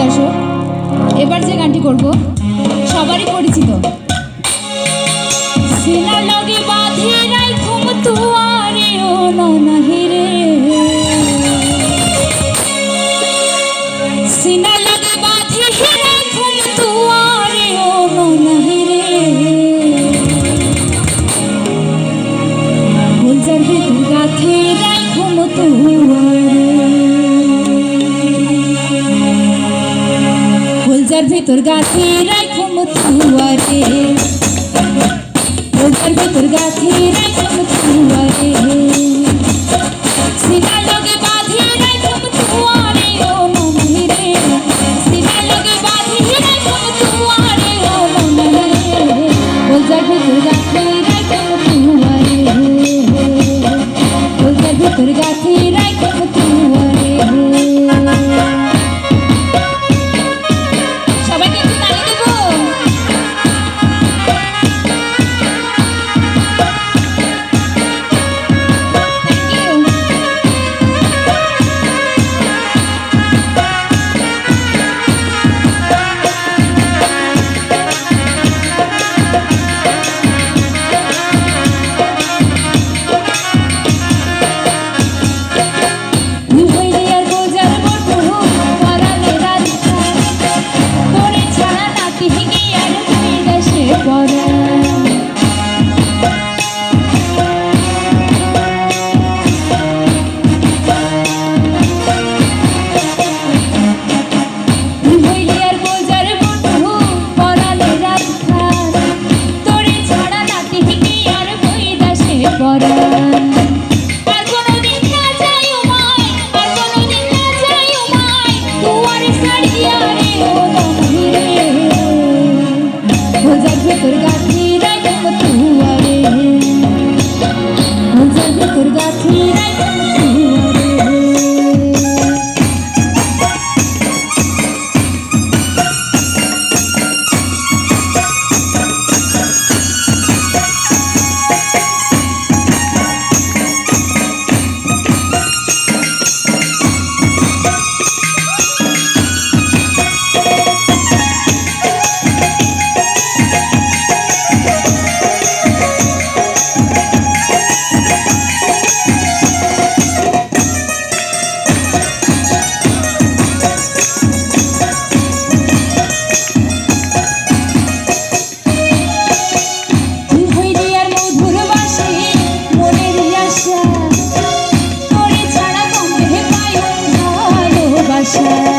দর্শক, এবার যে গানটি করব সবারই পরিচিত। সিনা লগে বাঁধি রাইখুম তুয়ারে ও ননাহি রে, সিনা লগে বাঁধি রাইখুম তুয়ারে ও ননাহি রে, গুলজার ভিতর গাথি রাইখুম তুয়ারে, গুলজার ভিতর গাথি রাইখুম তুয়ারে, গুলজার ভিতর গাথি রাইখুম তুয়ারে, সিনা লগে বাঁধি রাইখুম তুয়ারে ও ননাহি রে, সিনা লগে বাঁধি রাইখুম তুয়ারে ও ননাহি রে, গুলজার ভিতর গাথি রাইখুম তুয়ারে, গুলজার ভিতর গাথি রাইখুম তুয়ারে। সবাইকে একটু তালি দেব। Shine.